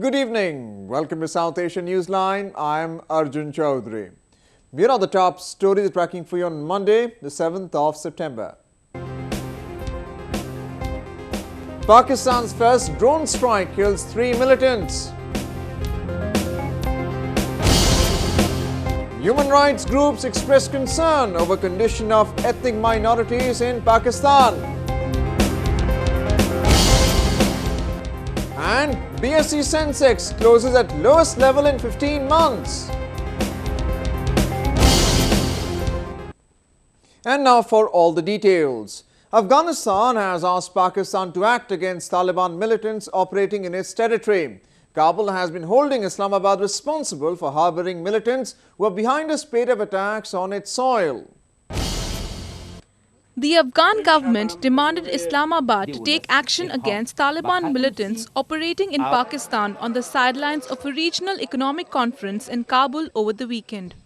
Good evening. Welcome to South Asian Newsline. I'm Arjun Chaudhary. Here are the top stories tracking for you on Monday, the 7th of September. Pakistan's first drone strike kills 3 militants. Human rights groups express concern over condition of ethnic minorities in Pakistan. And BSE Sensex closes at lowest level in 15 months. And now for all the details. Afghanistan has asked Pakistan to act against Taliban militants operating in its territory. Kabul has been holding Islamabad responsible for harboring militants who are behind a spate of attacks on its soil. The Afghan government demanded Islamabad to take action against Taliban militants operating in Pakistan on the sidelines of a regional economic conference in Kabul over the weekend.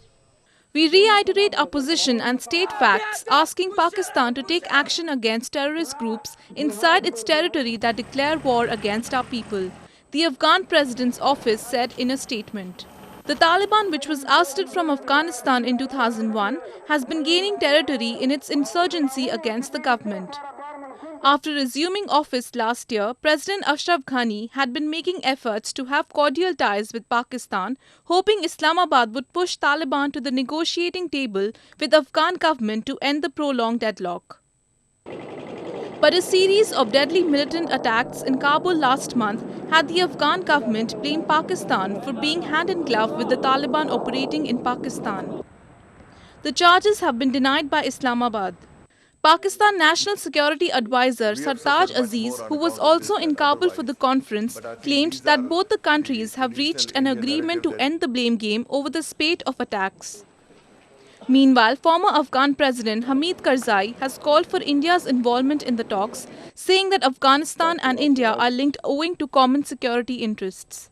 We reiterate our position and state facts, asking Pakistan to take action against terrorist groups inside its territory that declare war against our people, the Afghan president's office said in a statement. The Taliban, which was ousted from Afghanistan in 2001, has been gaining territory in its insurgency against the government. After resuming office last year, President Ashraf Ghani had been making efforts to have cordial ties with Pakistan, hoping Islamabad would push Taliban to the negotiating table with Afghan government to end the prolonged deadlock. But a series of deadly militant attacks in Kabul last month had the Afghan government blame Pakistan for being hand in glove with the Taliban operating in Pakistan. The charges have been denied by Islamabad. Pakistan National Security Advisor Sartaj Aziz, who was also in Kabul for the conference, claimed that both the countries have reached an agreement to end the blame game over the spate of attacks. Meanwhile, former Afghan President Hamid Karzai has called for India's involvement in the talks, saying that Afghanistan and India are linked owing to common security interests.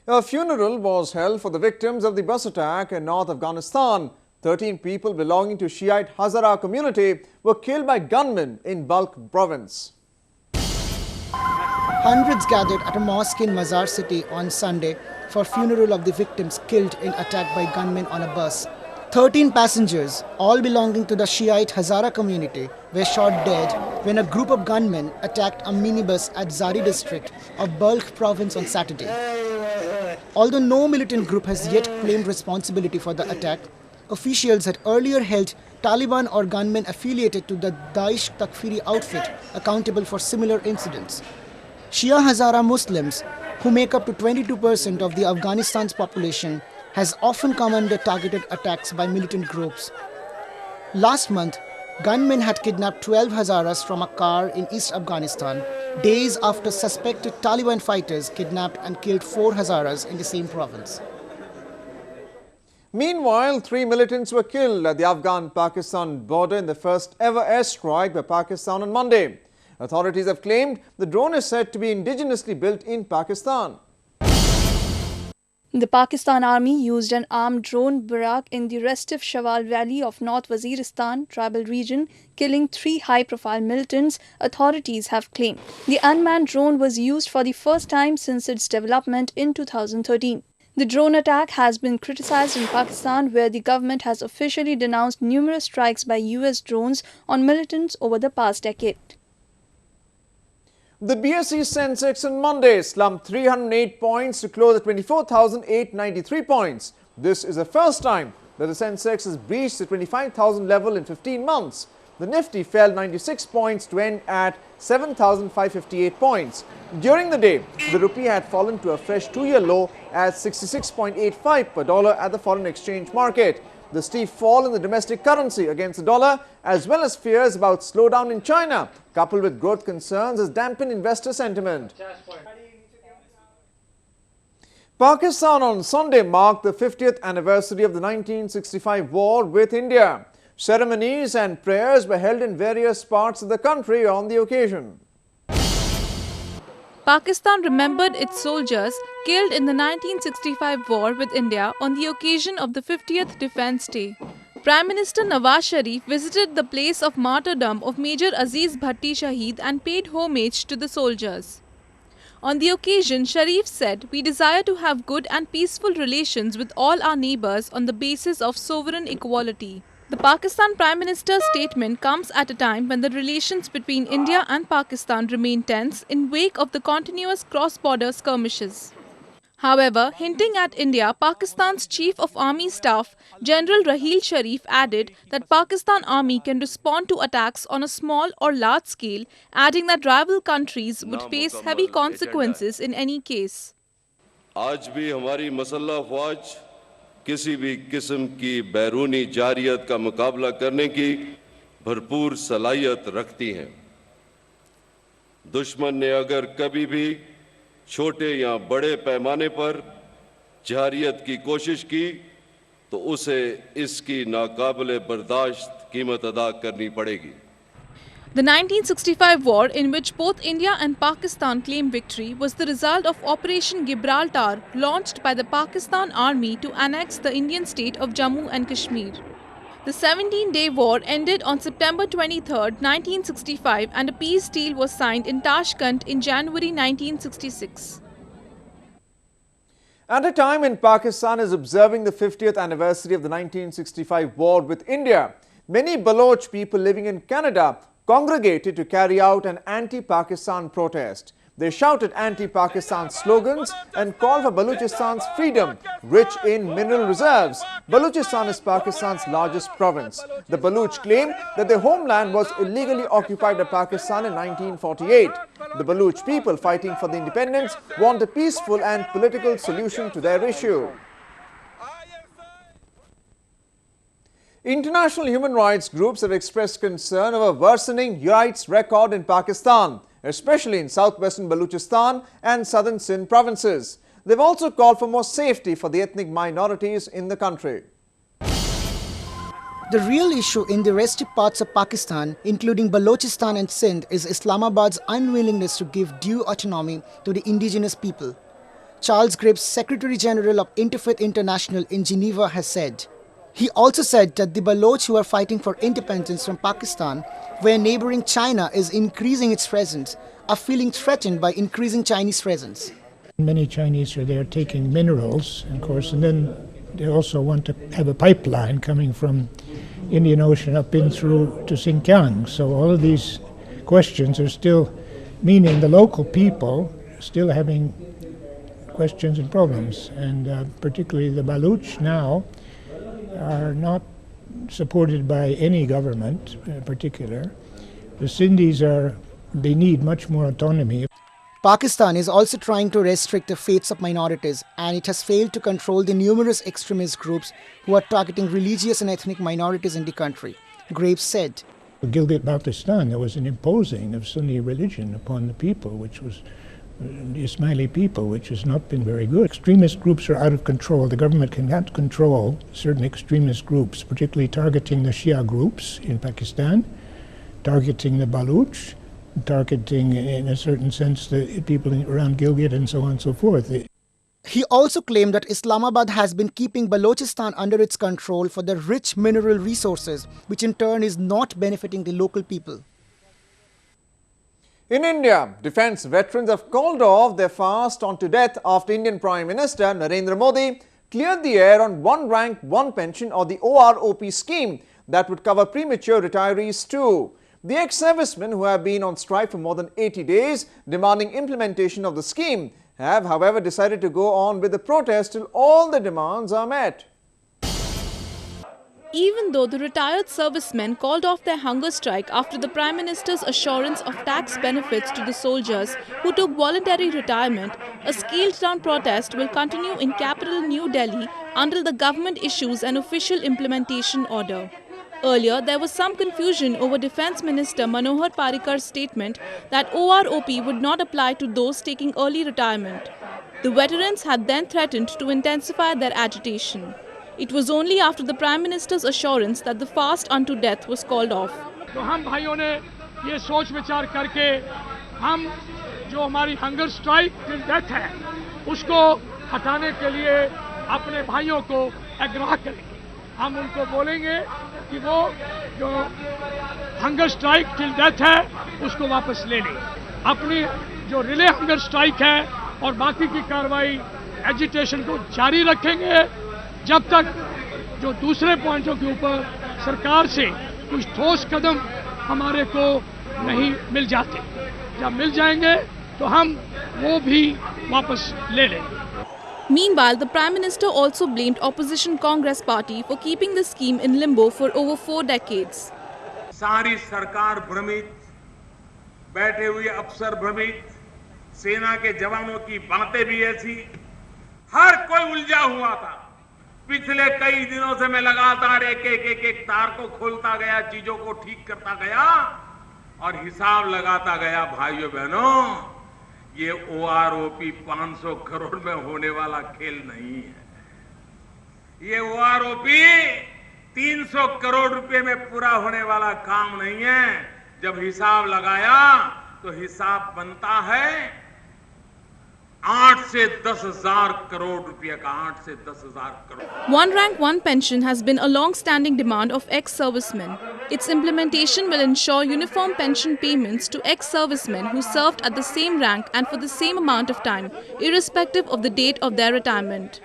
A funeral was held for the victims of the bus attack in North Afghanistan. 13 people belonging to Shiite Hazara community were killed by gunmen in Balkh province. Hundreds gathered at a mosque in Mazar city on Sunday for funeral of the victims killed in attack by gunmen on a bus. 13 passengers, all belonging to the Shiite Hazara community, were shot dead when a group of gunmen attacked a minibus at Zari district of Balkh province on Saturday. Although no militant group has yet claimed responsibility for the attack, officials had earlier held Taliban or gunmen affiliated to the Daesh Takfiri outfit accountable for similar incidents. Shia Hazara Muslims, who make up to 22% of the Afghanistan's population, has often come under targeted attacks by militant groups. Last month, gunmen had kidnapped 12 Hazaras from a car in East Afghanistan, days after suspected Taliban fighters kidnapped and killed 4 Hazaras in the same province. Meanwhile, 3 militants were killed at the Afghan-Pakistan border in the first ever airstrike by Pakistan on Monday. Authorities have claimed the drone is said to be indigenously built in Pakistan. The Pakistan Army used an armed drone barrage in the restive Shawal Valley of North Waziristan tribal region, killing 3 high-profile militants, authorities have claimed. The unmanned drone was used for the first time since its development in 2013. The drone attack has been criticized in Pakistan, where the government has officially denounced numerous strikes by US drones on militants over the past decade. The BSE Sensex on Monday slumped 308 points to close at 24,893 points. This is the first time that the Sensex has breached the 25,000 level in 15 months. The Nifty fell 96 points to end at 7,558 points. During the day, the rupee had fallen to a fresh 2-year low at 66.85 per dollar at the foreign exchange market. The steep fall in the domestic currency against the dollar, as well as fears about slowdown in China, coupled with growth concerns, has dampened investor sentiment. Pakistan on Sunday marked the 50th anniversary of the 1965 war with India. Ceremonies and prayers were held in various parts of the country on the occasion. Pakistan remembered its soldiers killed in the 1965 war with India on the occasion of the 50th Defence Day. Prime Minister Nawaz Sharif visited the place of martyrdom of Major Aziz Bhatti Shaheed and paid homage to the soldiers. On the occasion, Sharif said, "We desire to have good and peaceful relations with all our neighbours on the basis of sovereign equality." The Pakistan Prime Minister's statement comes at a time when the relations between India and Pakistan remain tense in wake of the continuous cross-border skirmishes. However, hinting at India, Pakistan's Chief of Army Staff, General Raheel Sharif, added that Pakistan Army can respond to attacks on a small or large scale, adding that rival countries would face heavy consequences in any case. आज भी हमारी मसल्ह फौज किसी भी किस्म की बैरूनी जारियत का मुकाबला करने की भरपूर सलाहियत रखती हैं। दुश्मन ने अगर कभी भी छोटे या बड़े पैमाने पर जारियत की कोशिश की तो उसे इसकी नाकाबिले बर्दाश्त कीमत अदा करनी पड़ेगी। The 1965 war, in which both India and Pakistan claimed victory, was the result of Operation Gibraltar, launched by the Pakistan Army to annex the Indian state of Jammu and Kashmir. The 17-day war ended on September 23, 1965, and a peace deal was signed in Tashkent in January 1966. At a time when Pakistan is observing the 50th anniversary of the 1965 war with India, many Baloch people living in Canada congregated to carry out an anti-Pakistan protest. They shouted anti-Pakistan slogans and called for Balochistan's freedom, rich in mineral reserves. Balochistan is Pakistan's largest province. The Baloch claim that their homeland was illegally occupied by Pakistan in 1948. The Baloch people fighting for the independence want a peaceful and political solution to their issue. International human rights groups have expressed concern over worsening rights record in Pakistan, especially in southwestern Balochistan and southern Sindh provinces. They've also called for more safety for the ethnic minorities in the country. The real issue in the rest parts of Pakistan, including Balochistan and Sindh, is Islamabad's unwillingness to give due autonomy to the indigenous people. Charles Gribbs, Secretary General of Interfaith International in Geneva, has said. He also said that the Baloch who are fighting for independence from Pakistan, where neighboring China is increasing its presence, are feeling threatened by increasing Chinese presence. Many Chinese are there taking minerals, of course, and then they also want to have a pipeline coming from Indian Ocean up in through to Xinjiang. So all of these questions are still meaning the local people still having questions and problems, and particularly the Baloch now are not supported by any government in particular. The Sindhis they need much more autonomy. Pakistan is also trying to restrict the faiths of minorities, and it has failed to control the numerous extremist groups who are targeting religious and ethnic minorities in the country. Graves said. In Gilgit-Baltistan, there was an imposing of Sunni religion upon the people, which was the Ismaili people, which has not been very good. Extremist groups are out of control. The government cannot control certain extremist groups, particularly targeting the Shia groups in Pakistan, targeting the Baloch, targeting, in a certain sense, the people around Gilgit and so on and so forth. He also claimed that Islamabad has been keeping Balochistan under its control for the rich mineral resources, which in turn is not benefiting the local people. In India, defence veterans have called off their fast on to death after Indian Prime Minister Narendra Modi cleared the air on one rank, one pension, or the OROP scheme that would cover premature retirees too. The ex-servicemen who have been on strike for more than 80 days demanding implementation of the scheme have, however, decided to go on with the protest till all the demands are met. Even though the retired servicemen called off their hunger strike after the Prime Minister's assurance of tax benefits to the soldiers who took voluntary retirement, a scaled-down protest will continue in capital New Delhi until the government issues an official implementation order. Earlier, there was some confusion over Defence Minister Manohar Parikar's statement that OROP would not apply to those taking early retirement. The veterans had then threatened to intensify their agitation. It was only after the Prime Minister's assurance that the fast unto death was called off. तो हम भाइयों ने ये सोच विचार करके हम जो हमारी हंगर स्ट्राइक टिल डेथ है उसको हटाने के लिए अपने भाइयों को आग्रह करेंगे। हम उनको बोलेंगे कि वो जो हंगर स्ट्राइक टिल डेथ है उसको वापस ले लें। अपनी जो रिले हंगर स्ट्राइक है और बाकी की कार्रवाई एजिटेशन को जारी रखेंगे जब तक जो दूसरे पॉइंटों के ऊपर सरकार से कुछ ठोस कदम हमारे को नहीं मिल जाते। जब मिल जाएंगे तो हम वो भी वापस ले लेंगे। Meanwhile, the Prime Minister also blamed opposition Congress party for keeping the scheme in limbo for over 4 decades. सारी सरकार भ्रमित, बैठे हुए अफसर भ्रमित, सेना के जवानों की बातें भी ऐसी, हर कोई उलझा हुआ था। पिछले कई दिनों से मैं लगातार एक तार को खोलता गया, चीजों को ठीक करता गया और हिसाब लगाता गया। भाइयों बहनों, ये OROP 500 करोड़ में होने वाला खेल नहीं है। ये OROP 300 करोड़ रुपए में पूरा होने वाला काम नहीं है। जब हिसाब लगाया तो हिसाब बनता है 8 से 10,000 करोड़ रुपए का। 8 से 10,000 crore. One rank, one pension has been a long-standing demand of ex-servicemen. Its implementation will ensure uniform pension payments to ex-servicemen who served at the same rank and for the same amount of time, irrespective of the date of their retirement.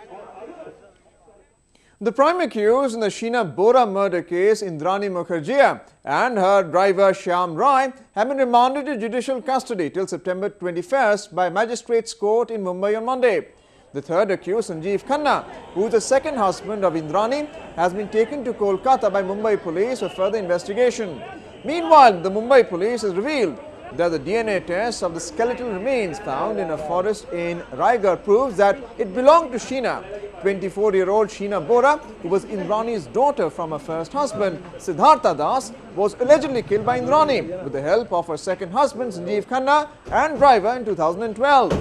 The prime accused in the Sheena Bora murder case, Indrani Mukherjee, and her driver Shyam Rai have been remanded to judicial custody till September 21st by Magistrates Court in Mumbai on Monday. The third accused, Sanjeev Khanna, who is the second husband of Indrani, has been taken to Kolkata by Mumbai police for further investigation. Meanwhile, the Mumbai police has revealed that the DNA test of the skeletal remains found in a forest in Raigad proves that it belonged to Sheena. 24-year-old Sheena Bora, who was Indrani's daughter from her first husband, Siddhartha Das, was allegedly killed by Indrani with the help of her second husband, Sanjeev Khanna, and driver in 2012.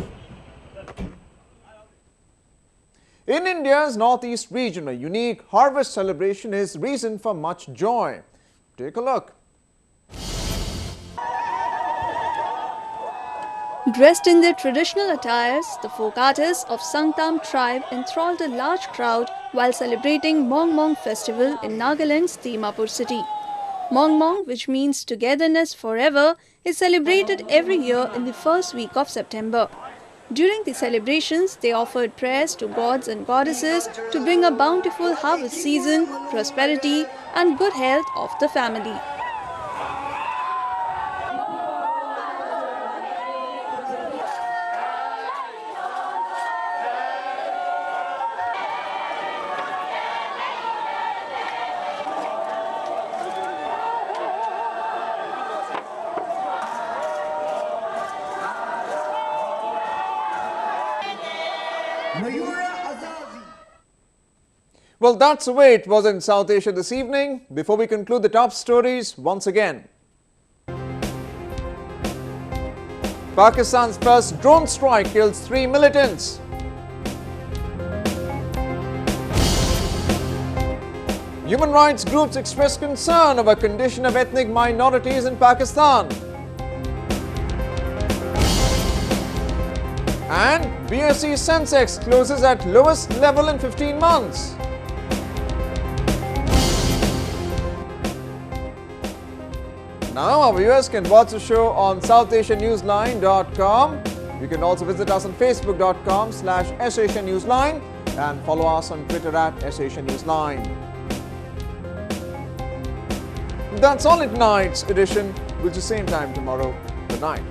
In India's northeast region, a unique harvest celebration is reason for much joy. Take a look. Dressed in their traditional attires, the folk artists of Sangtam tribe enthralled a large crowd while celebrating Mong Mong festival in Nagaland's Dimapur city. Mong Mong, which means togetherness forever, is celebrated every year in the first week of September. During the celebrations, they offered prayers to gods and goddesses to bring a bountiful harvest season, prosperity and good health of the family. Well, that's the way it was in South Asia this evening. Before we conclude the top stories, once again. Pakistan's first drone strike kills 3 militants. Human rights groups express concern over condition of ethnic minorities in Pakistan. And BSE Sensex closes at lowest level in 15 months. Now our viewers can watch the show on SouthAsiaNewsline.com. You can also visit us on Facebook.com/SAsiaNewsline and follow us on Twitter @SAsiaNewsline. That's all in tonight's edition. We'll see you same time tomorrow. Good night.